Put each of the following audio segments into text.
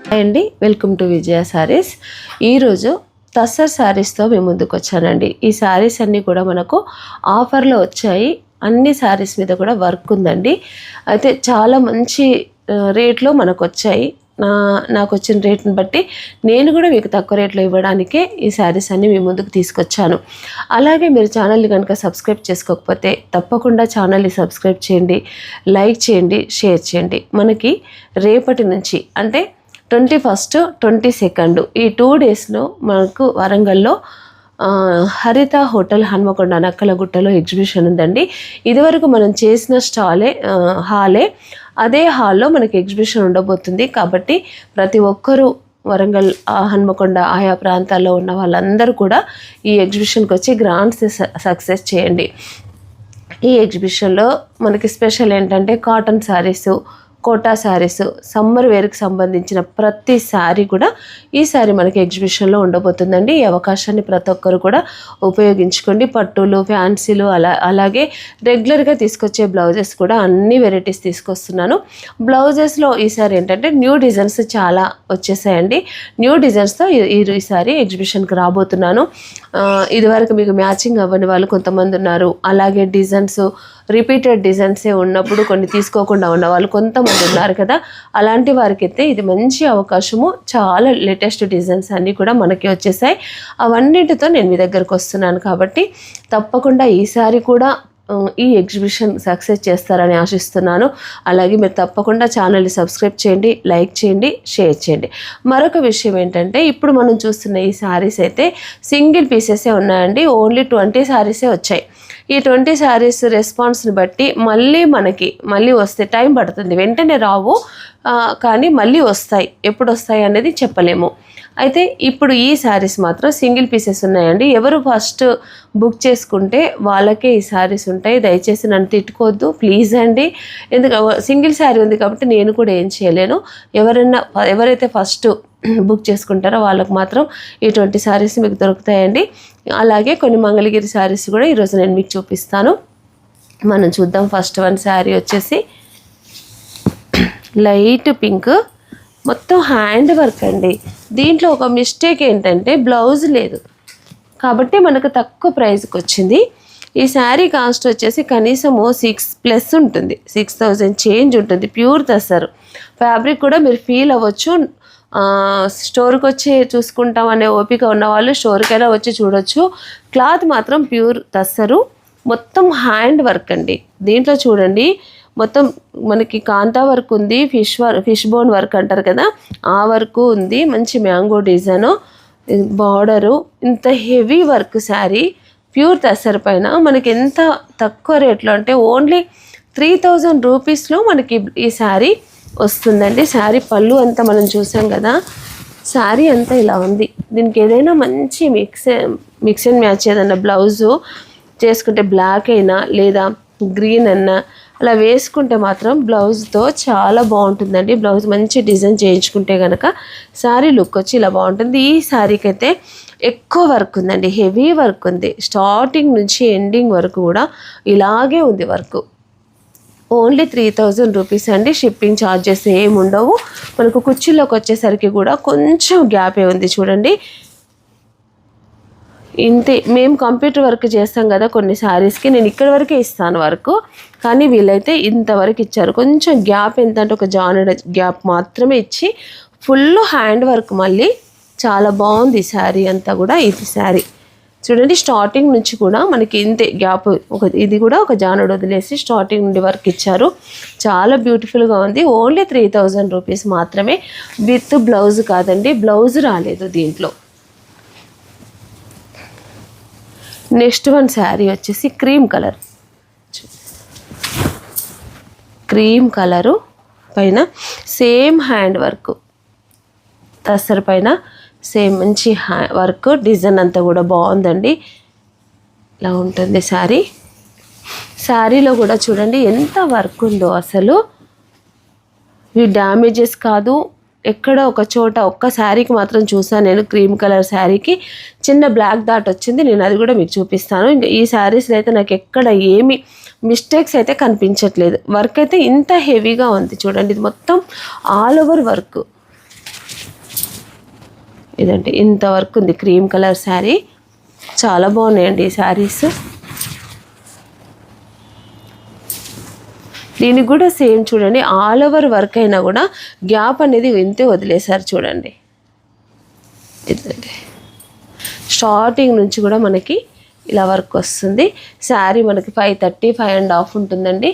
Hi అండి, welcome to విజయ సారీస్. ఈరోజు తస్సర్ శారీస్తో మేము ముందుకు వచ్చానండి. ఈ శారీస్ అన్నీ కూడా మనకు ఆఫర్లో వచ్చాయి. అన్ని శారీస్ మీద కూడా వర్క్ ఉందండి. అయితే చాలా మంచి రేట్లో మనకు వచ్చాయి. నాకు వచ్చిన రేట్ని బట్టి నేను కూడా మీకు తక్కువ రేట్లో ఇవ్వడానికే ఈ శారీస్ అన్నీ మీ ముందుకు తీసుకొచ్చాను. అలాగే మీరు ఛానల్ని కనుక సబ్స్క్రైబ్ చేసుకోకపోతే తప్పకుండా ఛానల్ని సబ్స్క్రైబ్ చేయండి, లైక్ చేయండి, షేర్ చేయండి. మనకి రేపటి నుంచి అంటే 21, 22 ఈ 2 డేస్లో మనకు వరంగల్లో హరిత హోటల్ హన్మకొండ నక్కలగుట్టలో ఎగ్జిబిషన్ ఉందండి. ఇదివరకు మనం చేసిన హాలే అదే హాల్లో మనకి ఎగ్జిబిషన్ ఉండబోతుంది. కాబట్టి ప్రతి ఒక్కరూ వరంగల్, హన్మకొండ ఆయా ప్రాంతాల్లో ఉన్న వాళ్ళందరూ కూడా ఈ ఎగ్జిబిషన్కి వచ్చి గ్రాండ్ సక్సెస్ చేయండి. ఈ ఎగ్జిబిషన్లో మనకి స్పెషల్ ఏంటంటే కాటన్ శారీసు, కోటా శారీస్, సమ్మర్ వేర్కి సంబంధించిన ప్రతి శారీ కూడా ఈసారి మనకి ఎగ్జిబిషన్లో ఉండబోతుందండి. ఈ అవకాశాన్ని ప్రతి ఒక్కరు కూడా ఉపయోగించుకోండి. పట్టులు, ఫ్యాన్సీలు, అలాగే రెగ్యులర్గా తీసుకొచ్చే బ్లౌజెస్ కూడా అన్ని వెరైటీస్ తీసుకొస్తున్నాను. బ్లౌజెస్లో ఈసారి ఏంటంటే న్యూ డిజైన్స్ చాలా వచ్చేసాయండి. న్యూ డిజైన్స్తో ఈసారి ఎగ్జిబిషన్కి రాబోతున్నాను. ఇదివరకు మీకు మ్యాచింగ్ అవ్వని వాళ్ళు కొంతమంది ఉన్నారు. అలాగే డిజైన్స్ రిపీటెడ్ డిజైన్సే ఉన్నప్పుడు కొన్ని తీసుకోకుండా ఉన్న వాళ్ళు కొంతమంది ఉన్నారు కదా. అలాంటి వారికైతే ఇది మంచి అవకాశము. చాలా లేటెస్ట్ డిజైన్స్ అన్నీ కూడా మనకి వచ్చేసాయి. అవన్నిటితో నేను మీ దగ్గరకు వస్తున్నాను. కాబట్టి తప్పకుండా ఈసారి కూడా ఈ ఎగ్జిబిషన్ సక్సెస్ చేస్తారని ఆశిస్తున్నాను. అలాగే మీరు తప్పకుండా ఛానల్ని సబ్స్క్రైబ్ చేయండి, లైక్ చేయండి, షేర్ చేయండి. మరొక విషయం ఏంటంటే ఇప్పుడు మనం చూస్తున్న ఈ శారీస్ అయితే సింగిల్ పీసెసే ఉన్నాయండి. ఓన్లీ 20 శారీసే వచ్చాయి. ఈ 20 శారీస్ రెస్పాన్స్ని బట్టి మళ్ళీ వస్తే టైం పడుతుంది, వెంటనే రావు, కానీ మళ్ళీ వస్తాయి. ఎప్పుడు వస్తాయి అనేది చెప్పలేము. అయితే ఇప్పుడు ఈ శారీస్ మాత్రం సింగిల్ పీసెస్ ఉన్నాయండి. ఎవరు ఫస్ట్ బుక్ చేసుకుంటే వాళ్ళకే ఈ శారీస్ ఉంటాయి. దయచేసి నన్ను తిట్టుకోవద్దు ప్లీజ్ అండి. ఎందుకంటే సింగిల్ శారీ ఉంది కాబట్టి నేను కూడా ఏం చేయలేను. ఎవరైతే ఫస్ట్ బుక్ చేసుకుంటారో వాళ్ళకు మాత్రం ఈ 20 శారీస్ మీకు దొరుకుతాయండి. అలాగే కొన్ని మంగళగిరి శారీస్ కూడా ఈరోజు నేను మీకు చూపిస్తాను. మనం చూద్దాం. ఫస్ట్ వన్ శారీ వచ్చేసి లైట్ పింక్, మొత్తం హ్యాండ్ వర్క్ అండి. దీంట్లో ఒక మిస్టేక్ ఏంటంటే బ్లౌజ్ లేదు కాబట్టి మనకు తక్కువ ప్రైస్కి వచ్చింది. ఈ శారీ కాస్ట్ వచ్చేసి కనీసము 6+ ఉంటుంది, 6000 చేంజ్ ఉంటుంది. ప్యూర్ తస్సరు ఫ్యాబ్రిక్ కూడా మీరు ఫీల్ అవ్వచ్చు. స్టోర్కి వచ్చి చూసుకుంటాం అనే ఓపిక ఉన్నవాళ్ళు స్టోర్కైనా వచ్చి చూడొచ్చు. క్లాత్ మాత్రం ప్యూర్ తస్సరు, మొత్తం హ్యాండ్ వర్క్ అండి. దీంట్లో చూడండి మొత్తం మనకి కాంతా వర్క్ ఉంది, ఫిష్ బోన్ వర్క్ అంటారు కదా, ఆ వర్క్ ఉంది. మంచి మ్యాంగో డిజైను, బార్డరు, ఇంత heavy work sari pure tussar పైన మనకి ఎంత తక్కువ రేట్లో అంటే ఓన్లీ 3000 రూపీస్లో మనకి ఈ శారీ వస్తుందండి. శారీ పళ్ళు అంతా మనం చూసాం కదా, శారీ అంతా ఇలా ఉంది. దీనికి ఏదైనా మంచి మిక్స్ అండ్ మ్యాచ్ ఏదైనా బ్లౌజు చేసుకుంటే బ్లాక్ అయినా లేదా గ్రీన్ అన్నా అలా వేసుకుంటే మాత్రం బ్లౌజ్తో చాలా బాగుంటుందండి. బ్లౌజ్ మంచి డిజైన్ చేయించుకుంటే కనుక శారీ లుక్ వచ్చి ఇలా బాగుంటుంది. ఈ శారీకి అయితే ఎక్కువ వర్క్ ఉందండి, హెవీ వర్క్ ఉంది. స్టార్టింగ్ నుంచి ఎండింగ్ వరకు కూడా ఇలాగే ఉంది వర్క్. ఓన్లీ 3000 రూపీస్ అండి. షిప్పింగ్ ఛార్జెస్ ఏమి ఉండవు. మనకు కుర్చీలోకి వచ్చేసరికి కూడా కొంచెం గ్యాపే ఉంది చూడండి. ఇంతే. మేము కంప్యూటర్ వర్క్ చేస్తాం కదా కొన్ని శారీస్కి, నేను ఇక్కడి వరకే ఇస్తాను వర్క్, కానీ వీళ్ళైతే ఇంతవరకు ఇచ్చారు. కొంచెం గ్యాప్ ఎంత అంటే ఒక జానెడ్ గ్యాప్ మాత్రమే ఇచ్చి ఫుల్ హ్యాండ్ వర్క్. మళ్ళీ చాలా బాగుంది శారీ అంతా కూడా. ఇది శారీ చూడండి, స్టార్టింగ్ నుంచి కూడా మనకి ఇంతే గ్యాప్, ఇది కూడా ఒక జానెడ్ వదిలేసి స్టార్టింగ్ నుండి వర్క్ ఇచ్చారు. చాలా బ్యూటిఫుల్గా ఉంది. ఓన్లీ 3000 రూపీస్ మాత్రమే, విత్ బ్లౌజ్ కాదండి, బ్లౌజ్ రాలేదు దీంట్లో. నెక్స్ట్ వన్ శారీ వచ్చేసి క్రీమ్ కలరు పైన సేమ్ హ్యాండ్ వర్క్, తస్సర్ పైన సేమ్ మంచి వర్క్. డిజైన్ అంతా కూడా బాగుందండి. ఇలా ఉంటుంది శారీ. శారీలో కూడా చూడండి ఎంత వర్క్ ఉందో అసలు. ఇవి డ్యామేజెస్ కాదు. ఎక్కడ ఒక చోట ఒక్క శారీకి మాత్రం చూసాను నేను, క్రీమ్ కలర్ శారీకి చిన్న బ్లాక్ డాట్ వచ్చింది. నేను అది కూడా మీకు చూపిస్తాను. ఇంకా ఈ శారీస్లో అయితే నాకు ఎక్కడ ఏమి మిస్టేక్స్ అయితే కనిపించట్లేదు. వర్క్ అయితే ఇంత హెవీగా ఉంది చూడండి. ఇది మొత్తం ఆల్ ఓవర్ వర్క్. ఇదండి ఇంత వర్క్ ఉంది. క్రీమ్ కలర్ శారీ, చాలా బాగున్నాయండి ఈ శారీస్. దీనికి కూడా సేమ్ చూడండి, ఆల్ ఓవర్ వర్క్ అయినా కూడా గ్యాప్ అనేది ఇంతే వదిలేశారు చూడండి. ఇదండి స్టార్టింగ్ నుంచి కూడా మనకి ఇలా వర్క్ వస్తుంది. శారీ మనకి 530, 5.5 ఉంటుందండి.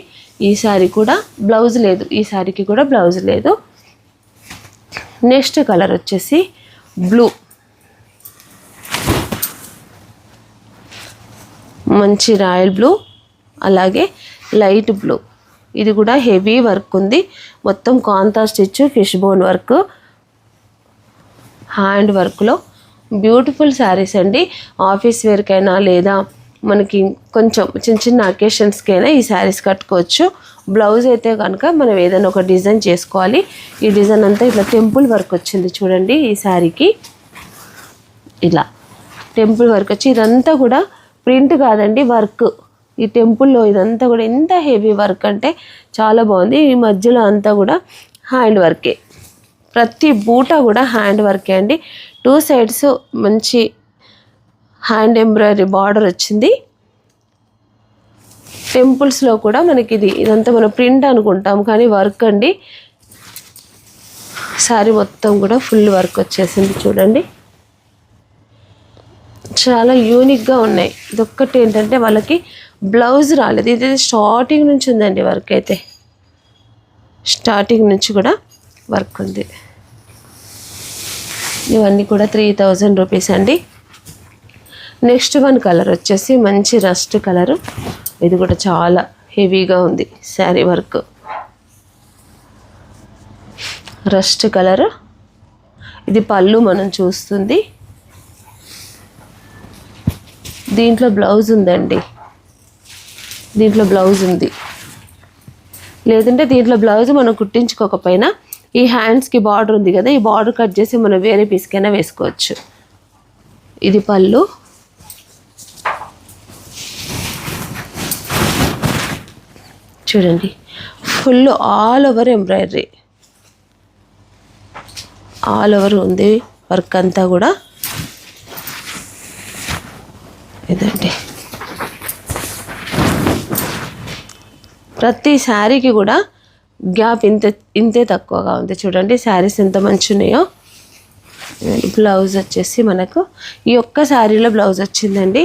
ఈ శారీ కూడా బ్లౌజ్ లేదు, ఈ శారీకి కూడా బ్లౌజ్ లేదు. నెక్స్ట్ కలర్ వచ్చేసి బ్లూ, మంచి రాయల్ బ్లూ, అలాగే లైట్ బ్లూ. ఇది కూడా హెవీ వర్క్ ఉంది. మొత్తం kantha stitch, fish bone work, hand వర్క్లో బ్యూటిఫుల్ శారీస్ అండి. ఆఫీస్ వేర్కైనా లేదా మనకి కొంచెం చిన్న చిన్న అకేషన్స్కైనా ఈ శారీస్ కట్టుకోవచ్చు. బ్లౌజ్ అయితే కనుక మనం ఏదైనా ఒక డిజైన్ చేసుకోవాలి. ఈ డిజైన్ అంతా ఇట్లా టెంపుల్ వర్క్ వచ్చింది చూడండి. ఈ శారీకి ఇలా టెంపుల్ వర్క్ వచ్చి, ఇదంతా కూడా ప్రింట్ కాదండి, వర్క్. ఈ టెంపుల్లో ఇదంతా కూడా ఎంత హెవీ వర్క్ అంటే చాలా బాగుంది. ఈ మధ్యలో అంతా కూడా హ్యాండ్ వర్కే, ప్రతి బూట కూడా హ్యాండ్ వర్కే అండి. 2 సైడ్స్ మంచి హ్యాండ్ ఎంబ్రాయిడరీ బార్డర్ వచ్చింది. టెంపుల్స్లో కూడా మనకి ఇదంతా మనం ప్రింట్ అనుకుంటాం కానీ వర్క్ అండి. శారీ మొత్తం కూడా ఫుల్ వర్క్ వచ్చేసింది చూడండి. చాలా యూనిక్గా ఉన్నాయి. ఇదొక్కటి ఏంటంటే వాళ్ళకి బ్లౌజ్ రాలేదు. ఇది స్టార్టింగ్ నుంచి ఉందండి వర్క్, అయితే స్టార్టింగ్ నుంచి కూడా వర్క్ ఉంది. ఇవన్నీ కూడా 3000 రూపీస్ అండి. నెక్స్ట్ వన్ కలర్ వచ్చేసి మంచి రస్ట్ కలరు. ఇది కూడా చాలా హెవీగా ఉంది శారీ వర్క్. రస్ట్ కలర్, ఇది పళ్ళు మనం చూస్తుంది. దీంట్లో బ్లౌజ్ ఉందండి, దీంట్లో బ్లౌజ్ ఉంది. లేదంటే దీంట్లో బ్లౌజ్ మనం కుట్టించుకోకపోయినా ఈ హ్యాండ్స్కి బార్డర్ ఉంది కదా, ఈ బార్డర్ కట్ చేసి మనం వేరే పీస్కైనా వేసుకోవచ్చు. ఇది పళ్ళు. చూడండి full all over embroidery, all over ఉంది వర్క్ అంతా కూడా. ఇదండి ప్రతి శారీకి కూడా గ్యాప్ ఇంతే తక్కువగా ఉంది చూడండి. శారీస్ ఎంత మంచి ఉన్నాయో. బ్లౌజ్ వచ్చేసి మనకు ఈ ఒక్క శారీలో బ్లౌజ్ వచ్చిందండి.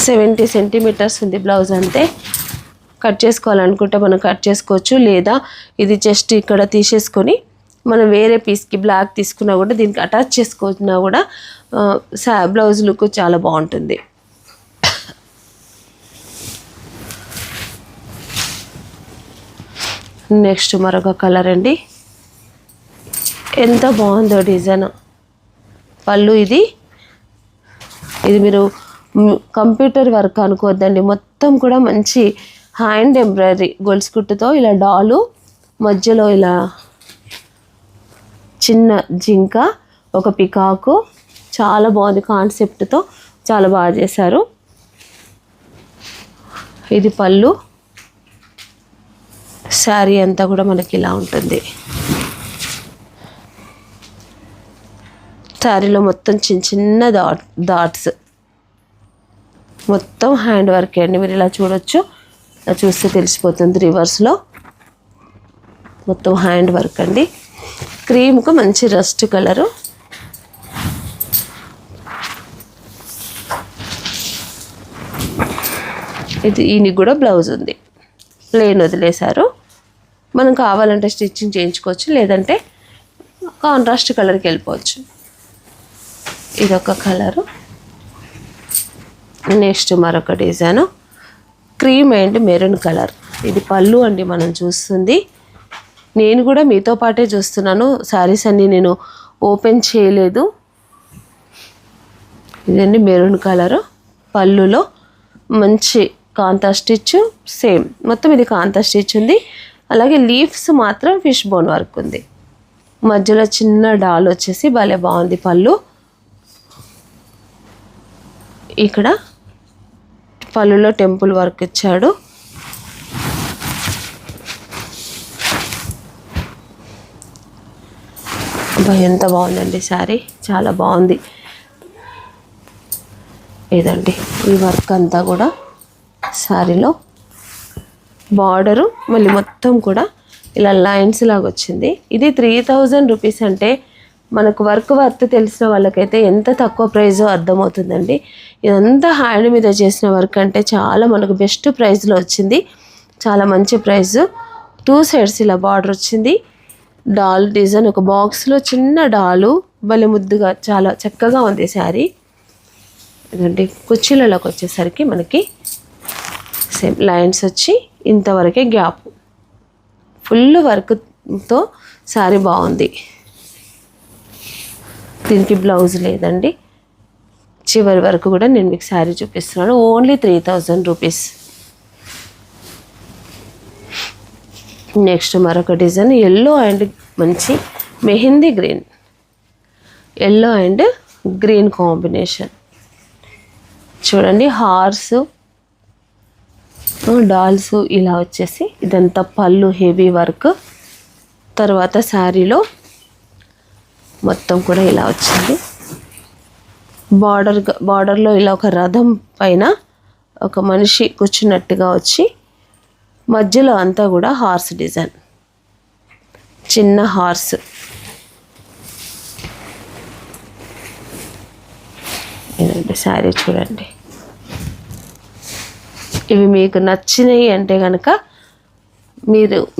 70 సెంటీమీటర్స్ ఉంది బ్లౌజ్ అంతే. కట్ చేసుకోవాలనుకుంటే మనం కట్ చేసుకోవచ్చు, లేదా ఇది జస్ట్ ఇక్కడ తీసేసుకొని మనం వేరే పీస్కి బ్లాక్ తీసుకున్నా కూడా దీనికి అటాచ్ చేసుకున్నా కూడా బ్లౌజ్ లుక్ చాలా బాగుంటుంది. నెక్స్ట్ మరొక కలర్ అండి, ఎంత బాగుందో డిజైన్. పళ్ళు ఇది మీరు కంప్యూటర్ వర్క్ అనుకోవద్దండి, మొత్తం కూడా మంచి హ్యాండ్ ఎంబ్రాయిడరీ గొలుసు కుట్టుతో ఇలా డాలు, మధ్యలో ఇలా చిన్న జింక, ఒక పికాకు, చాలా బాగుంది కాన్సెప్ట్తో, చాలా బాగా చేశారు. ఇది పళ్ళు. శారీ అంతా కూడా మనకి ఇలా ఉంటుంది. శారీలో మొత్తం చిన్న చిన్న డాట్స్, మొత్తం హ్యాండ్ వర్క్ అండి. మీరు ఇలా చూడొచ్చు, ఇలా చూస్తే తెలిసిపోతుంది. రివర్స్లో మొత్తం హ్యాండ్ వర్క్ అండి. క్రీమ్కు మంచి రస్ట్ కలరు. ఈయనకి కూడా బ్లౌజ్ ఉంది, ప్లెయిన్ వదిలేశారు. మనం కావాలంటే స్టిచ్చింగ్ చేయించుకోవచ్చు, లేదంటే కాంట్రాస్ట్ కలర్కి వెళ్ళిపోవచ్చు. ఇదొక కలరు. నెక్స్ట్ మరొక design cream and maroon colour. ఇది పళ్ళు అండి మనం చూస్తుంది. నేను కూడా మీతో పాటే చూస్తున్నాను, శారీస్ అన్నీ నేను ఓపెన్ చేయలేదు. ఇదండి మెరూన్ కలరు. పళ్ళులో మంచి కాంతా స్టిచ్, సేమ్ మొత్తం ఇది కాంతా స్టిచ్ ఉంది. అలాగే లీవ్స్ మాత్రం ఫిష్ బోన్ వర్క్ ఉంది. మధ్యలో చిన్న డాల్ వచ్చేసి భలే బాగుంది పళ్ళు. ఇక్కడ పళ్ళులో టెంపుల్ వర్క్ ఇచ్చాడు. ఎంత బాగుందండి శారీ, చాలా బాగుంది. ఇదండి ఈ వర్క్ అంతా కూడా శారీలో బార్డరు మళ్ళీ మొత్తం కూడా ఇలా లైన్స్ లాగా వచ్చింది. ఇది 3000 రూపీస్ అంటే మనకు వర్క్ తెలిసిన వాళ్ళకైతే ఎంత తక్కువ ప్రైజో అర్థమవుతుందండి. ఇదంతా హ్యాండ్ మీద చేసిన వర్క్ అంటే చాలా మనకు బెస్ట్ ప్రైస్లో వచ్చింది. చాలా మంచి ప్రైస్. 2 సైడ్స్ ఇలా బార్డర్ వచ్చింది. డాల్ డిజైన్, ఒక బాక్స్లో చిన్న డాలు, భలే ముద్దుగా చాలా చక్కగా ఉంది శారీ. ఇదండి కుర్చీలలోకి వచ్చేసరికి మనకి సేమ్ లైన్స్ వచ్చి ఇంతవరకే గ్యాప్, ఫుల్ వర్క్తో శారీ బాగుంది. దీనికి బ్లౌజ్ లేదండి. చివరి వరకు కూడా నేను మీకు శారీ చూపిస్తున్నాను. Only 3000 rupees. నెక్స్ట్ మరొక డిజైన్, ఎల్లో అండ్ మంచి mehndi green, yellow and green combination. చూడండి హార్స్, డాల్స్ ఇలా వచ్చేసి ఇదంతా పళ్ళు హెవీ వర్క్. తర్వాత శారీలో మొత్తం కూడా ఇలా వచ్చింది. బార్డర్లో ఇలా ఒక రథం పైన ఒక మనిషి కూర్చున్నట్టుగా వచ్చి మధ్యలో అంతా కూడా హార్స్ డిజైన్, చిన్న హార్స్. ఇదండి శారీ చూడండి. ఇవి మీకు నచ్చినాయి అంటే కనుక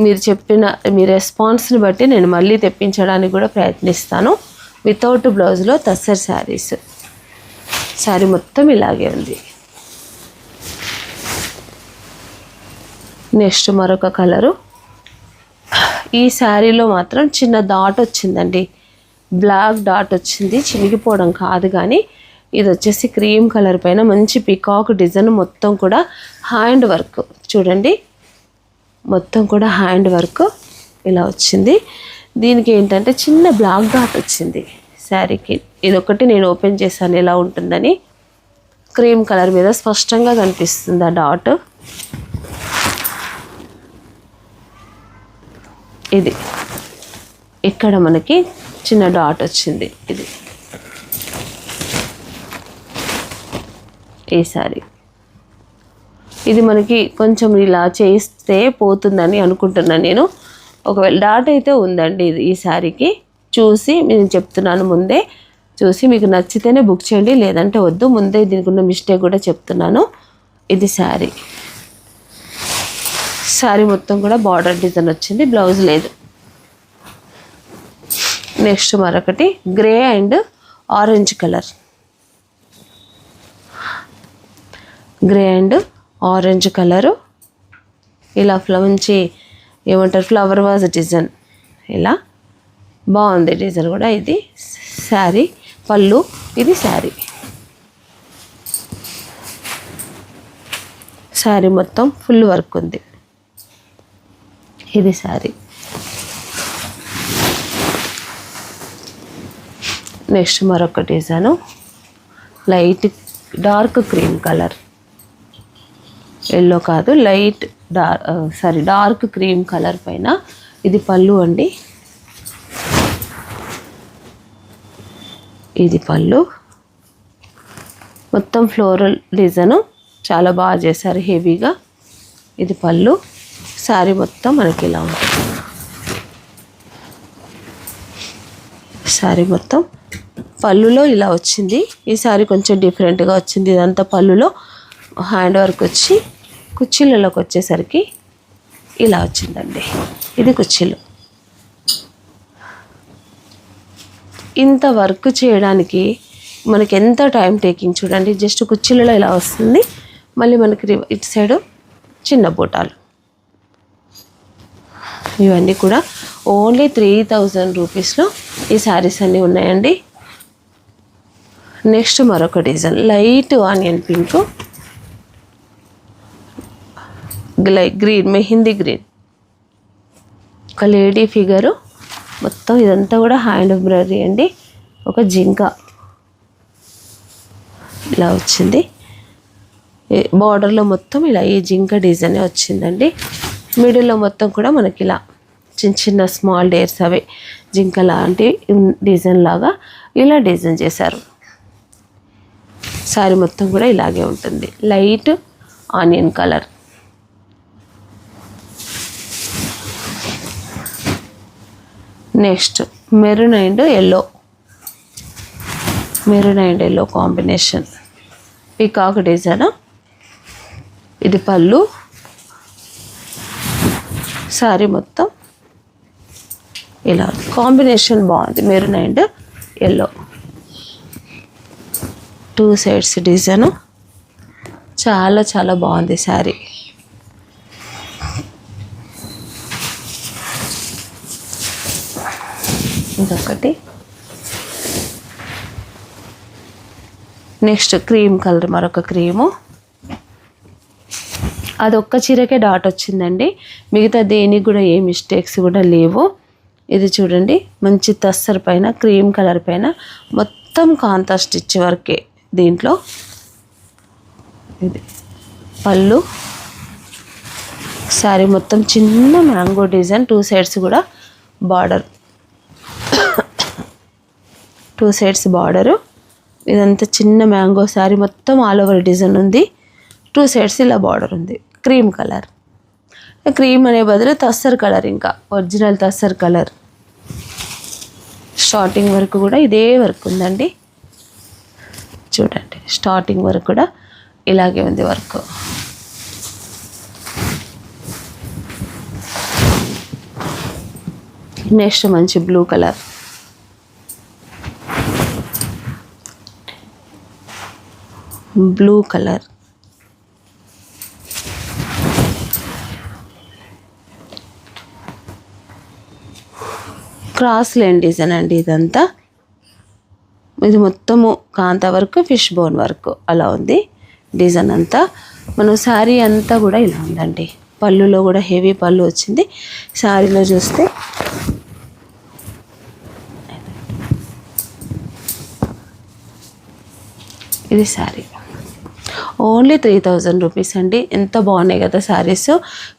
మీరు చెప్పిన మీ రెస్పాన్స్ని బట్టి నేను మళ్ళీ తెప్పించడానికి కూడా ప్రయత్నిస్తాను. వితౌట్ బ్లౌజ్లో తస్సర్ శారీస్. శారీ మొత్తం ఇలాగే ఉంది. నెక్స్ట్ మరొక కలరు. ఈ శారీలో మాత్రం చిన్న డాట్ వచ్చిందండి, బ్లాక్ డాట్ వచ్చింది, చినిగిపోవడం కాదు కానీ ఇది వచ్చేసి క్రీమ్ కలర్ పైన మంచి పికాక్ డిజైన్, మొత్తం కూడా హ్యాండ్ వర్క్. చూడండి మొత్తం కూడా హ్యాండ్ వర్క్ ఇలా వచ్చింది. దీనికి ఏంటంటే చిన్న బ్లాక్ డాట్ వచ్చింది శారీకి. ఇదొకటి నేను ఓపెన్ చేశాను ఎలా ఉంటుందని. క్రీమ్ కలర్ మీద స్పష్టంగా కనిపిస్తుంది ఆ డాట్. ఇది ఇక్కడ మనకి చిన్న డాట్ వచ్చింది. ఇది ఈ శారీ. ఇది మనకి కొంచెం ఇలా చేస్తే పోతుందని అనుకుంటున్నాను నేను. ఒకవేళ డాట్ అయితే ఉందండి ఇది ఈ శారీకి. చూసి నేను చెప్తున్నాను, ముందే చూసి మీకు నచ్చితేనే బుక్ చేయండి, లేదంటే వద్దు. ముందే దీనికి ఉన్న మిస్టేక్ కూడా చెప్తున్నాను. ఇది శారీ. శారీ మొత్తం కూడా బార్డర్ డిజైన్ వచ్చింది, బ్లౌజ్ లేదు. నెక్స్ట్ మరొకటి grey and orange colour, grey and orange colour. ఇలా మంచి ఏమంటారు ఫ్లవర్ వాజ్ డిజైన్, ఇలా బాగుంది డిజైన్ కూడా. ఇది శారీ పళ్ళు, ఇది శారీ. శారీ మొత్తం ఫుల్ వర్క్ ఉంది. ఇది శారీ. నెక్స్ట్ మరొక design light dark cream colour, yellow కాదు లైట్ డార్క్ క్రీమ్ కలర్ పైన ఇది పళ్ళు అండి. ఇది పళ్ళు, మొత్తం ఫ్లోరల్ డిజైను చాలా బాగా చేశారు హెవీగా. ఇది పళ్ళు. శారీ మొత్తం మనకి ఇలా ఉంటుంది. శారీ మొత్తం పళ్ళులో ఇలా వచ్చింది. ఈ శారీ కొంచెం డిఫరెంట్గా వచ్చింది. ఇదంతా పళ్ళులో హ్యాండ్ వర్క్ వచ్చి కుర్చీలలోకి వచ్చేసరికి ఇలా వచ్చిందండి. ఇది కుర్చీలు. ఇంత వర్క్ చేయడానికి మనకి ఎంత టైం టేకింగ్ చూడండి. జస్ట్ కుర్చీలలో ఇలా వస్తుంది, మళ్ళీ మనకి ఇటు సైడు చిన్న బూటాలు. ఇవన్నీ కూడా ఓన్లీ 3000 రూపీస్లో ఈ శారీస్ అన్నీ ఉన్నాయండి. నెక్స్ట్ మరొక design light onion pink, green mehndi green, ఒక లేడీ ఫిగరు. మొత్తం ఇదంతా కూడా హ్యాండ్ ఎంబ్రాయిడరీ అండి. ఒక జింక ఇలా వచ్చింది. బార్డర్లో మొత్తం ఇలా ఈ జింక డిజైన్ వచ్చిందండి. మిడిల్లో మొత్తం కూడా మనకి ఇలా చిన్న చిన్న స్మాల్ డేర్స్ అవే జింక లాంటి డిజైన్ లాగా ఇలా డిజైన్ చేశారు. శారీ మొత్తం కూడా ఇలాగే ఉంటుంది, light onion colour. Next maroon and yellow combination, peacock design. ఇది పళ్ళు, శారీ మొత్తం ఇలా కాంబినేషన్ బాగుంది, maroon and yellow. 2 sides design చాలా చాలా బాగుంది శారీ. ఇంకొకటి నెక్స్ట్ క్రీమ్ కలర్, మరొక క్రీము. అదొక్క చీరకే డాట్ వచ్చిందండి, మిగతా దేనికి కూడా ఏ మిస్టేక్స్ కూడా లేవు. ఇది చూడండి, మంచి తస్సర్ పైన క్రీమ్ కలర్ పైన మొత్తం కాంతా స్టిచ్ వర్కే దీంట్లో. ఇది పళ్ళు, శారీ మొత్తం చిన్న మ్యాంగో డిజైన్, 2 సైడ్స్ కూడా బార్డర్, 2 సైడ్స్ బార్డరు. ఇదంతా చిన్న మ్యాంగో శారీ మొత్తం ఆల్ ఓవర్ డిజైన్ ఉంది, 2 సైడ్స్ ఇలా బార్డర్ ఉంది. క్రీమ్ కలర్, క్రీమ్ అనే బదులు తస్సర్ కలర్, ఇంకా ఒరిజినల్ తస్సర్ కలర్. స్టార్టింగ్ వరకు కూడా ఇదే వర్క్ ఉందండి, చూడండి స్టార్టింగ్ వరకు కూడా ఇలాగే ఉంది వర్క్. నెక్స్ట్ మంచి blue colour, cross line design అండి ఇదంతా. ఇది మొత్తము కాంతా వర్క్, ఫిష్ బోన్ వర్క్ అలా ఉంది డిజైన్ అంతా. మనం శారీ అంతా కూడా ఇలా ఉందండి, పళ్ళులో కూడా హెవీ పళ్ళు వచ్చింది. శారీలో చూస్తే ఇది శారీ ఓన్లీ 3000 రూపీస్ అండి. ఎంత బాగున్నాయి కదా శారీస్,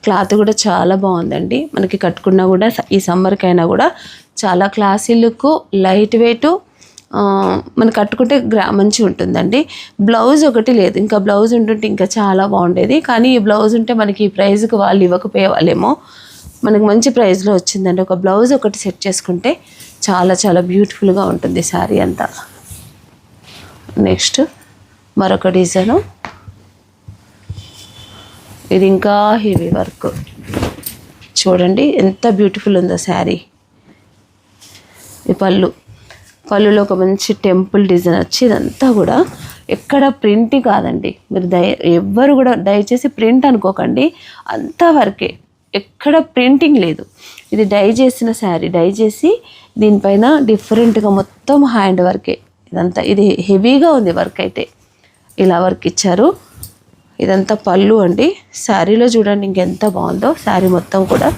క్లాత్ కూడా చాలా బాగుందండి. మనకి కట్టుకున్నా కూడా ఈ సమ్మర్కైనా కూడా చాలా క్లాసీ లుక్, లైట్ వెయిట్, మనకు కట్టుకుంటే మంచిగా ఉంటుందండి. బ్లౌజ్ ఒకటి లేదు, ఇంకా బ్లౌజ్ ఉంటుంటే ఇంకా చాలా బాగుండేది. కానీ ఈ బ్లౌజ్ ఉంటే మనకి ఈ ప్రైస్కి వాళ్ళు ఇవ్వకపోయేవాళ్ళేమో. మనకు మంచి ప్రైస్లో వచ్చిందండి. ఒక బ్లౌజ్ ఒకటి సెట్ చేసుకుంటే చాలా చాలా బ్యూటిఫుల్గా ఉంటుంది శారీ అంతా. నెక్స్ట్ మరొక డిజైను, ఇది ఇంకా హెవీ వర్క్, చూడండి ఎంత బ్యూటిఫుల్ ఉందో శారీ. ఈ పళ్ళులో ఒక మంచి టెంపుల్ డిజైన్ వచ్చి, ఇదంతా కూడా ఎక్కడ ప్రింట్ కాదండి. మీరు ఎవ్వరు కూడా దయచేసి ప్రింట్ అనుకోకండి, అంతా వర్కే, ఎక్కడ ప్రింటింగ్ లేదు. ఇది డై చేసిన శారీ, డై చేసి దీనిపైన డిఫరెంట్గా మొత్తం హ్యాండ్ వర్కే ఇదంతా. ఇది హెవీగా ఉంది వర్క్ అయితే, ఇలా వర్క్ ఇచ్చారు. ఇదంతా పళ్ళు అండి. శారీలో చూడండి ఇంకెంత బాగుందో శారీ మొత్తం కూడా.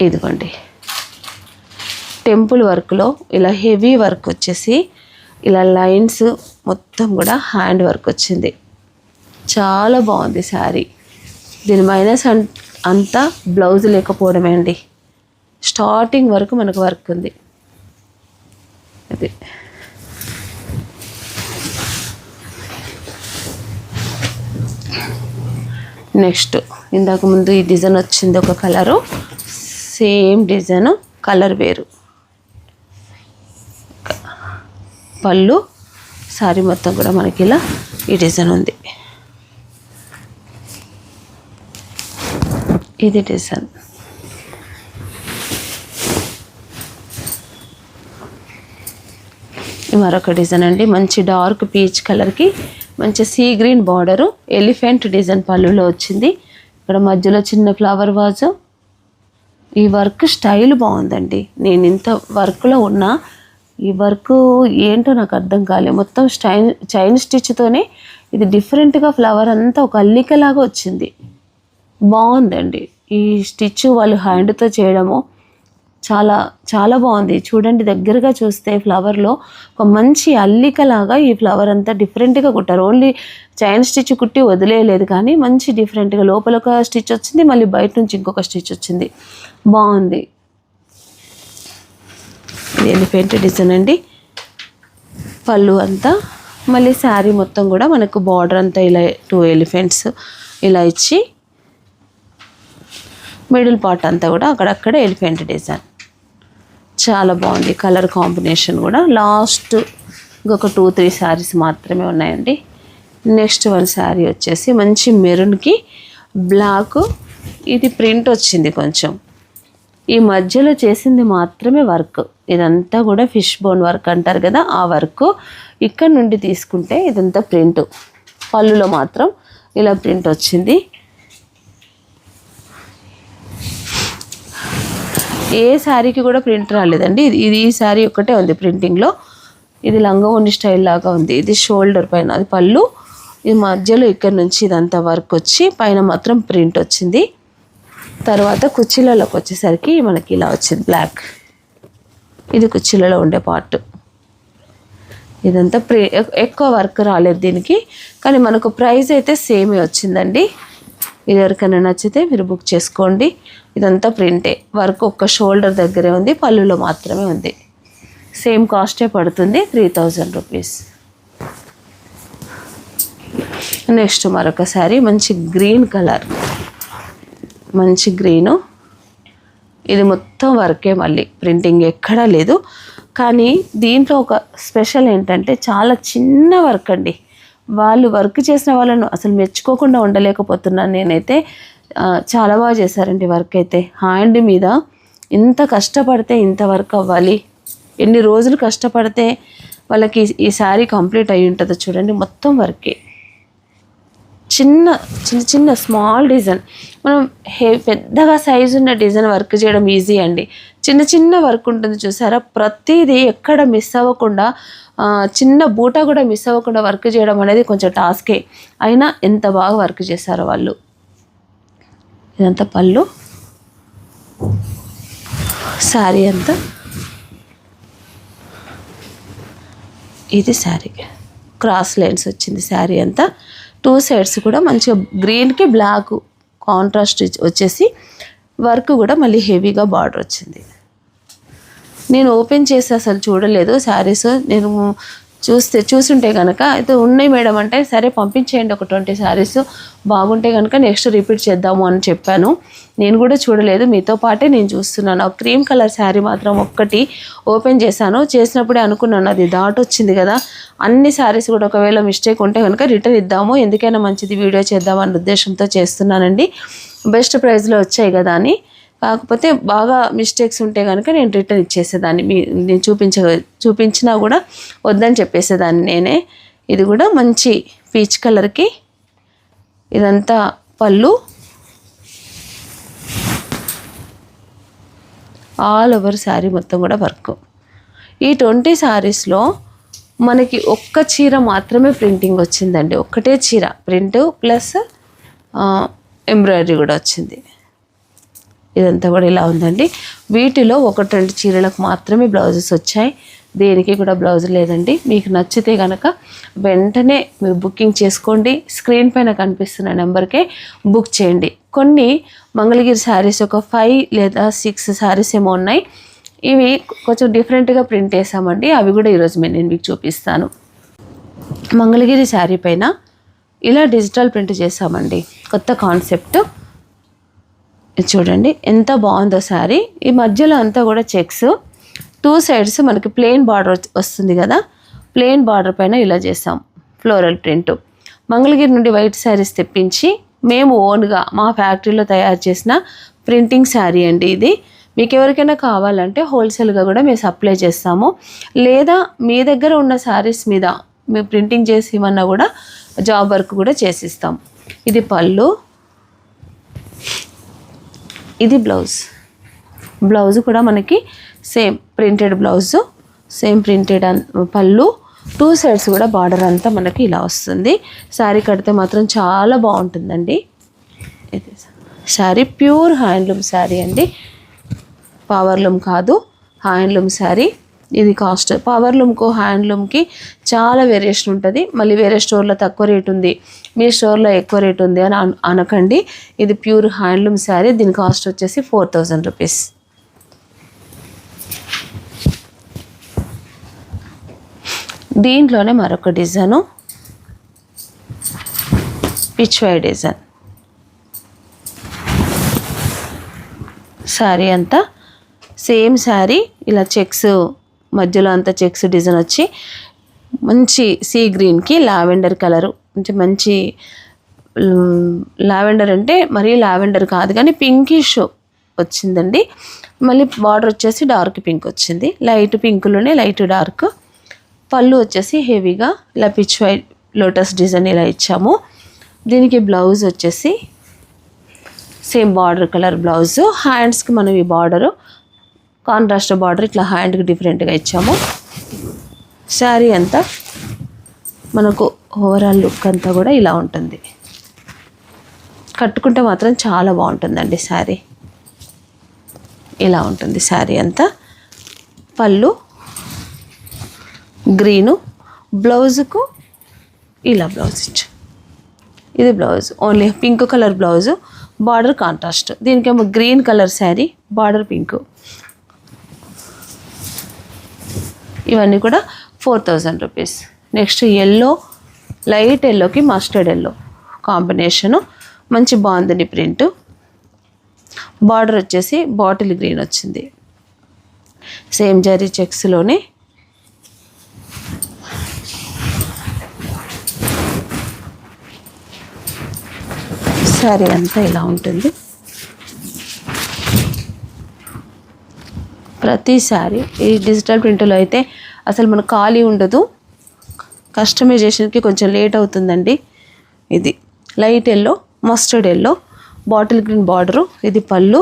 ఇదిగోండి టెంపుల్ వర్క్లో ఇలా హెవీ వర్క్ వచ్చేసి ఇలా లైన్స్ మొత్తం కూడా హ్యాండ్ వర్క్ వచ్చింది, చాలా బాగుంది శారీ. దీని మైనస్ అంతా బ్లౌజ్ లేకపోవడమే అండి. స్టార్టింగ్ వరకు మనకు వర్క్ ఉంది. అది నెక్స్ట్ ఇందాక ముందు ఈ డిజైన్ వచ్చింది ఒక కలరు, సేమ్ డిజైన్ కలర్ వేరు. పళ్ళు, శారీ మొత్తం కూడా మనకి ఇలా ఈ డిజైన్ ఉంది. ఇది డిజైన్. మరొక డిజైన్ అండి, మంచి డార్క్ పీచ్ కలర్కి మంచి sea green border, elephant design పళ్ళులో వచ్చింది. ఇక్కడ మధ్యలో చిన్న ఫ్లవర్ వాజు. ఈ వర్క్ స్టైల్ బాగుందండి. నేను ఇంత వర్క్లో ఉన్నా ఈ వర్క్ ఏంటో నాకు అర్థం కాలే. మొత్తం చైన్ స్టిచ్తోనే ఇది డిఫరెంట్గా ఫ్లవర్ అంతా ఒక అల్లికలాగా వచ్చింది, బాగుందండి. ఈ స్టిచ్ వాళ్ళు హ్యాండ్తో చేయడము చాలా చాలా బాగుంది. చూడండి దగ్గరగా చూస్తే ఫ్లవర్లో ఒక మంచి అల్లికలాగా ఈ ఫ్లవర్ అంతా డిఫరెంట్గా కుట్టారు. ఓన్లీ చైన్ స్టిచ్ కుట్టి వదిలేయలేదు, కానీ మంచి డిఫరెంట్గా లోపల ఒక స్టిచ్ వచ్చింది, మళ్ళీ బయట నుంచి ఇంకొక స్టిచ్ వచ్చింది. బాగుంది. ఇది ఎలిఫెంట్ డిజైన్ అండి. పళ్ళు అంతా మళ్ళీ శారీ మొత్తం కూడా మనకు బార్డర్ అంతా ఇలా 2 ఎలిఫెంట్స్ ఇలా ఇచ్చి మిడిల్ పార్ట్ అంతా కూడా అక్కడక్కడ ఎలిఫెంట్ డిజైన్ చాలా బాగుంది. కలర్ కాంబినేషన్ కూడా లాస్ట్ ఇంకొక 2-3 శారీస్ మాత్రమే ఉన్నాయండి. నెక్స్ట్ వన్ శారీ వచ్చేసి మంచి మెరూన్కి బ్లాక్, ఇది ప్రింట్ వచ్చింది కొంచెం. ఈ మధ్యలో చేసింది మాత్రమే వర్క్. ఇదంతా కూడా ఫిష్ బోన్ వర్క్ అంటారు కదా, ఆ వర్క్. ఇక్కడ నుండి తీసుకుంటే ఇదంతా ప్రింట్. పళ్ళులో మాత్రం ఇలా ప్రింట్ వచ్చింది. ఏ శారీకి కూడా ప్రింట్ రాలేదండి. ఇది ఈ శారీ ఒక్కటే ఉంది ప్రింటింగ్లో. ఇది లంగావోణి స్టైల్ లాగా ఉంది. ఇది షోల్డర్ పైన అది పళ్ళు, ఈ మధ్యలో ఇక్కడ నుంచి ఇదంతా వర్క్ వచ్చి పైన మాత్రం ప్రింట్ వచ్చింది. తర్వాత కుర్చీలలోకి వచ్చేసరికి మనకి ఇలా వచ్చింది బ్లాక్. ఇది కుర్చీలలో ఉండే పార్ట్. ఇదంతా ఎక్కువ వర్క్ రాలేదు దీనికి, కానీ మనకు ప్రైస్ అయితే సేమే వచ్చిందండి. ఇది ఎవరికైనా నచ్చితే మీరు బుక్ చేసుకోండి. ఇదంతా ప్రింటే, వర్క్ ఒక్క షోల్డర్ దగ్గరే ఉంది, పళ్ళులో మాత్రమే ఉంది. సేమ్ కాస్టే పడుతుంది, 3000 రూపీస్. నెక్స్ట్ మరొక శారీ మంచి గ్రీన్ కలర్, మంచి గ్రీను. ఇది మొత్తం వర్కే, మళ్ళీ ప్రింటింగ్ ఎక్కడా లేదు. కానీ దీంట్లో ఒక స్పెషల్ ఏంటంటే చాలా చిన్న వర్క్ అండి. వాళ్ళు వర్క్ చేసిన వాళ్ళను అసలు మెచ్చుకోకుండా ఉండలేకపోతున్నాను నేనైతే. చాలా బాగా చేశారండి వర్క్ అయితే. హ్యాండ్ మీద ఇంత కష్టపడితే ఇంత వర్క్ అవ్వాలి, ఎన్ని రోజులు కష్టపడితే వాళ్ళకి ఈ శారీ కంప్లీట్ అయ్యి ఉంటుందో చూడండి. మొత్తం వర్కే, చిన్న చిన్న చిన్న స్మాల్ డిజైన్. మనం పెద్దగా సైజు ఉన్న డిజైన్ వర్క్ చేయడం ఈజీ అండి. చిన్న చిన్న వర్క్ ఉంటుంది చూసారా, ప్రతిదీ ఎక్కడ మిస్ అవ్వకుండా, చిన్న బూట కూడా మిస్ అవ్వకుండా వర్క్ చేయడం అనేది కొంచెం టాస్కే. అయినా ఎంత బాగా వర్క్ చేశారో వాళ్ళు. ఇదంతా పళ్ళు, శారీ అంతా ఇది శారీ క్రాస్ లైన్స్ వచ్చింది. శారీ అంతా 2 సైడ్స్ కూడా మంచిగా గ్రీన్కి బ్లాక్ కాంట్రాస్ట్ వచ్చేసి వర్క్ కూడా మళ్ళీ హెవీగా బార్డర్ వచ్చింది. నేను ఓపెన్ చేసి అసలు చూడలేదు శారీస్. నేను చూసుంటే కనుక అయితే ఉన్నాయి మేడం అంటే సరే పంపించేయండి ఒక 20 శారీస్, బాగుంటే కనుక నెక్స్ట్ రిపీట్ చేద్దాము అని చెప్పాను. నేను కూడా చూడలేదు, మీతో పాటే నేను చూస్తున్నాను. ఆ క్రీమ్ కలర్ శారీ మాత్రం ఒక్కటి ఓపెన్ చేశాను. చేసినప్పుడే అనుకున్నాను అది డాట్ వచ్చింది కదా, అన్ని శారీస్ కూడా ఒకవేళ మిస్టేక్ ఉంటే కనుక రిటర్న్ ఇద్దాము, ఎందుకైనా మంచిది వీడియో చేద్దామన్న ఉద్దేశంతో చేస్తున్నానండి. బెస్ట్ ప్రైస్లో వచ్చాయి కదా అని. కాకపోతే బాగా మిస్టేక్స్ ఉంటే కనుక నేను రిటర్న్ ఇచ్చేసేదాన్ని. నేను చూపించినా కూడా వద్దని చెప్పేసేదాన్ని నేనే. ఇది కూడా మంచి పీచ్ కలర్కి ఇదంతా పళ్ళు, ఆల్ ఓవర్ శారీ మొత్తం కూడా వర్క్. ఈ 20 శారీస్లో మనకి ఒక్క చీర మాత్రమే ప్రింటింగ్ వచ్చిందండి. ఒక్కటే చీర ప్రింట్ ప్లస్ ఎంబ్రాయిడరీ కూడా వచ్చింది. ఇదంతా కూడా ఇలా ఉందండి. వీటిలో 1-2 చీరలకు మాత్రమే బ్లౌజెస్ వచ్చాయి, దేనికి కూడా బ్లౌజ్ లేదండి. మీకు నచ్చితే కనుక వెంటనే మీరు బుకింగ్ చేసుకోండి. స్క్రీన్ పైన కనిపిస్తున్న నెంబర్కే బుక్ చేయండి. కొన్ని మంగళగిరి శారీస్ ఒక 5 లేదా 6 శారీస్ ఏమో ఉన్నాయి. ఇవి కొంచెం డిఫరెంట్గా ప్రింట్ వేసామండి, అవి కూడా ఈరోజు నేను మీకు చూపిస్తాను. మంగళగిరి శారీ పైన ఇలా డిజిటల్ ప్రింట్ చేసామండి, కొత్త కాన్సెప్ట్. చూడండి ఎంత బాగుందో శారీ. ఈ మధ్యలో అంతా కూడా చెక్స్, 2 సైడ్స్ మనకి ప్లెయిన్ బార్డర్ వస్తుంది కదా, ప్లెయిన్ బార్డర్ పైన ఇలా చేసాం ఫ్లోరల్ ప్రింట్. మంగళగిరి నుండి వైట్ శారీస్ తెప్పించి మేము ఓన్గా మా ఫ్యాక్టరీలో తయారు చేసిన ప్రింటింగ్ శారీ అండి ఇది. మీకు ఎవరికైనా కావాలంటే హోల్సేల్గా కూడా మేము సప్లై చేస్తాము, లేదా మీ దగ్గర ఉన్న శారీస్ మీద మేము ప్రింటింగ్ చేసి ఇవ్వన్నా కూడా జాబ్ వర్క్ కూడా చేసిస్తాం. ఇది పళ్ళు, ఇది బ్లౌజ్ కూడా మనకి same printed blouse, same printed పళ్ళు, 2 సైడ్స్ కూడా బార్డర్ అంతా మనకి ఇలా వస్తుంది. శారీ కడితే మాత్రం చాలా బాగుంటుందండి. ఇది శారీ ప్యూర్ హ్యాండ్లూమ్ శారీ అండి. పవర్లూమ్ కాదు, హ్యాండ్లూమ్ శారీ. ఇది కాస్ట్ పవర్లూమ్కు హ్యాండ్లూమ్కి చాలా వేరియేషన్ ఉంటుంది. మళ్ళీ వేరే స్టోర్లో తక్కువ రేట్ ఉంది, మీ స్టోర్లో ఎక్కువ రేట్ ఉంది అని అనకండి. ఇది ప్యూర్ హ్యాండ్లూమ్ శారీ. దీని కాస్ట్ వచ్చేసి 4000 రూపీస్. దీంట్లోనే మరొక డిజైను పిచ్వై డిజైన్. శారీ అంతా సేమ్ శారీ, ఇలా చెక్స్ మధ్యలో అంతా చెక్స్ డిజైన్ వచ్చి మంచి సీ గ్రీన్కి లావెండర్ కలరు, మంచి లావెండర్ అంటే మరీ లావెండర్ కాదు కానీ పింకిష్ వచ్చిందండి. మళ్ళీ బార్డర్ వచ్చేసి డార్క్ పింక్ వచ్చింది, లైట్ పింక్లోనే లైట్ డార్క్. పళ్ళు వచ్చేసి హెవీగా ఇలా పిచ్వై లోటస్ డిజైన్ ఇలా ఇచ్చాము. దీనికి బ్లౌజ్ వచ్చేసి సేమ్ బార్డర్ కలర్ బ్లౌజు. హ్యాండ్స్కి మనం ఈ బార్డరు కాంట్రాస్ట్ బార్డర్ ఇట్లా హ్యాండ్కి డిఫరెంట్గా ఇచ్చాము. శారీ అంతా మనకు ఓవరాల్ లుక్ అంతా కూడా ఇలా ఉంటుంది. కట్టుకుంటే మాత్రం చాలా బాగుంటుందండి శారీ. ఇలా ఉంటుంది శారీ అంతా. పళ్ళు గ్రీను, బ్లౌజుకు ఇలా బ్లౌజ్ ఇచ్చు. ఇది blouse only pink colour blouse, border contrast. దీనికేమో green colour sari, border pink. ఇవన్నీ కూడా 4000 రూపీస్. నెక్స్ట్ ఎల్లో, లైట్ ఎల్లోకి మస్టర్డ్ ఎల్లో కాంబినేషను, మంచి బాగుంది ప్రింట్. బార్డర్ వచ్చేసి బాటిల్ గ్రీన్ వచ్చింది, సేమ్ జరీ చెక్స్లోనే. శారీ అంతా ఇలా ఉంటుంది. ప్రతి శారీ ఈ డిజిటల్ ప్రింట్లో అయితే అసలు మనకు ఖాళీ ఉండదు, కస్టమైజేషన్కి కొంచెం లేట్ అవుతుందండి. ఇది light yellow, mustard yellow, bottle green border. ఇది పళ్ళు,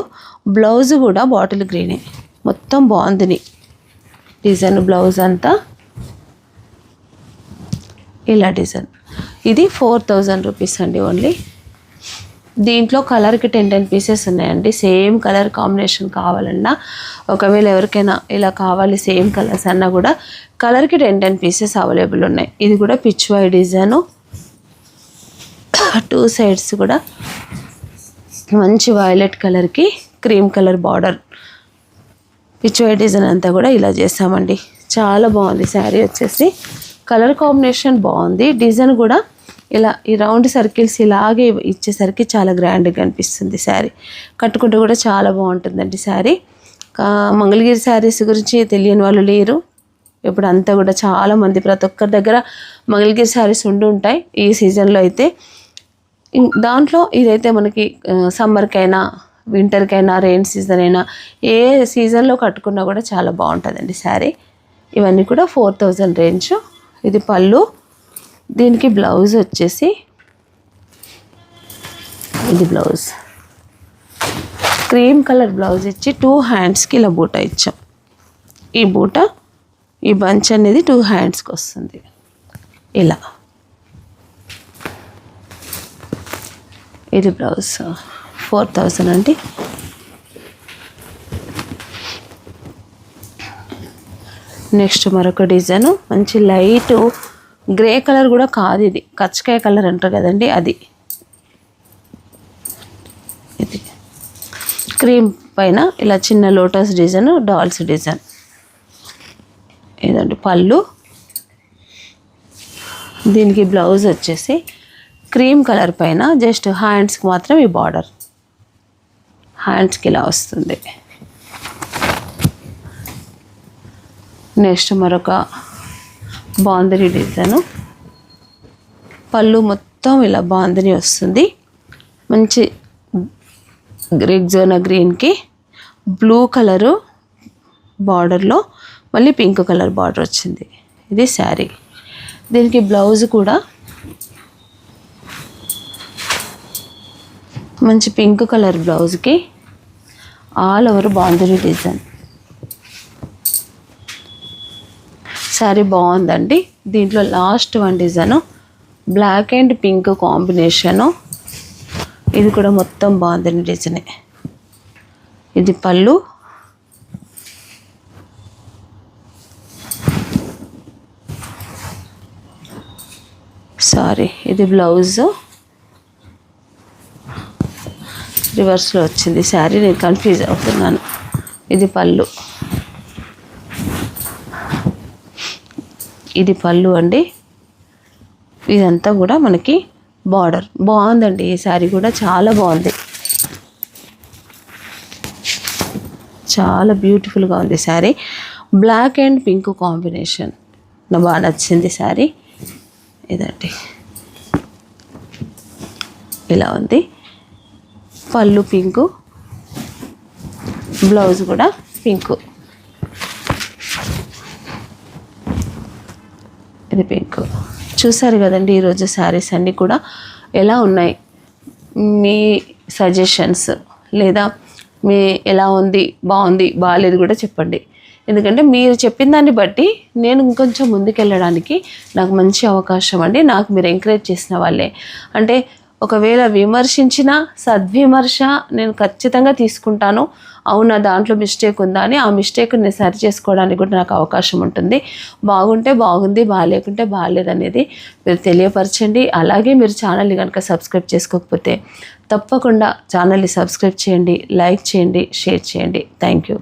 బ్లౌజ్ కూడా బాటిల్ గ్రీనే. మొత్తం బాగుంది డిజైన్. బ్లౌజ్ అంతా ఇలా డిజైన్. ఇది 4000 రూపీస్ అండి ఓన్లీ. దీంట్లో కలర్కి 10 పీసెస్ ఉన్నాయండి. సేమ్ కలర్ కాంబినేషన్ కావాలన్నా, ఒకవేళ ఎవరికైనా ఇలా కావాలి సేమ్ కలర్స్ అన్నా కూడా కలర్కి 10 పీసెస్ అవైలబుల్ ఉన్నాయి. ఇది కూడా పిచ్వై డిజైను, 2 సైడ్స్ కూడా మంచి వైలెట్ కలర్కి cream colour border. Pichwai design అంతా కూడా ఇలా చేసామండి. చాలా బాగుంది శారీ వచ్చేసి. కలర్ కాంబినేషన్ బాగుంది, డిజైన్ కూడా ఇలా ఈ రౌండ్ సర్కిల్స్ ఇలాగే ఇచ్చేసరికి చాలా గ్రాండ్గా అనిపిస్తుంది శారీ. కట్టుకుంటే కూడా చాలా బాగుంటుందండి శారీ. మంగళగిరి శారీస్ గురించి తెలియని వాళ్ళు లేరు. ఇప్పుడు అంతా కూడా చాలామంది ప్రతి ఒక్కరి దగ్గర మంగళగిరి శారీస్ ఉండి ఉంటాయి ఈ సీజన్లో అయితే. దాంట్లో ఇదైతే మనకి సమ్మర్కైనా, వింటర్కైనా, రెయిన్ సీజన్ అయినా ఏ సీజన్లో కట్టుకున్నా కూడా చాలా బాగుంటుందండి శారీ. ఇవన్నీ కూడా 4000 రేంజ్. ఇది పళ్ళు. దీనికి బ్లౌజ్ వచ్చేసి ఇది బ్లౌజ్ క్రీమ్ కలర్ బ్లౌజ్ ఇచ్చి 2 హ్యాండ్స్కి ఇలా బూటా ఇచ్చాం. ఈ బూటా, ఈ బంచ్ అనేది 2 హ్యాండ్స్కి వస్తుంది ఇలా. ఇది బ్లౌజ్ 4000 అండి. నెక్స్ట్ మరొక డిజైను మంచి లైట్ గ్రే కలర్ కూడా కాదు, ఇది కచ్చకాయ కలర్ అంటారు కదండి అది. ఇది క్రీమ్ పైన ఇలా చిన్న లోటస్ డిజైన్, డాల్స్ డిజైన్. ఇదండి పళ్ళు. దీనికి బ్లౌజ్ వచ్చేసి క్రీమ్ కలర్ పైన జస్ట్ హ్యాండ్స్కి మాత్రం ఈ బార్డర్, హ్యాండ్స్కి ఇలా వస్తుంది. నెక్స్ట్ మరొక బాందిని డిజైను. పళ్ళు మొత్తం ఇలా బాందిని వస్తుంది. మంచి రెగ్జోనా గ్రీన్కి బ్లూ కలరు బార్డర్లో మళ్ళీ పింక్ కలర్ బార్డర్ వచ్చింది. ఇది శారీ. దీనికి బ్లౌజ్ కూడా మంచి పింక్ కలర్ బ్లౌజ్కి all over bandhani design. Sari బాగుందండి. దీంట్లో last 1 design black and pink combination. ఇది కూడా మొత్తం బాగుందండి డిజైనే. ఇది పళ్ళు. సారీ, ఇది బ్లౌజు రివర్స్లో వచ్చింది శారీ, నేను కన్ఫ్యూజ్ అవుతున్నాను. ఇది పళ్ళు, ఇది పళ్ళు అండి. ఇదంతా కూడా మనకి బార్డర్. బాగుందండి ఈ శారీ కూడా, చాలా బాగుంది, చాలా బ్యూటిఫుల్గా ఉంది sari. Black and pink combination నాకు బాగా నచ్చింది శారీ. ఇదండి, ఇలా ఉంది. పళ్ళు పింకు, బ్లౌజ్ కూడా పింకు, ఇది పింక్. చూసారు కదండి ఈరోజు శారీస్ అన్నీ కూడా ఎలా ఉన్నాయి. మీ సజెషన్స్ లేదా మీ ఎలా ఉంది, బాగుంది, బాగాలేదు కూడా చెప్పండి. ఎందుకంటే మీరు చెప్పిన దాన్ని బట్టి నేను ఇంకొంచెం ముందుకెళ్ళడానికి నాకు మంచి అవకాశం అండి. నాకు మీరు ఎంకరేజ్ చేసిన వాళ్ళే. అంటే ఒకవేళ విమర్శించిన సద్విమర్శ నేను ఖచ్చితంగా తీసుకుంటాను. అవునా, దాంట్లో మిస్టేక్ ఉందా అని ఆ మిస్టేక్ నేను సరి చేసుకోవడానికి కూడా నాకు అవకాశం ఉంటుంది. బాగుంటే బాగుంది, బాగాలేకుంటే బాగాలేదు అనేది మీరు తెలియపరచండి. అలాగే మీరు ఛానల్ని కనుక సబ్స్క్రైబ్ చేసుకోకపోతే తప్పకుండా ఛానల్ని సబ్స్క్రైబ్ చేయండి, లైక్ చేయండి, షేర్ చేయండి. Thank you.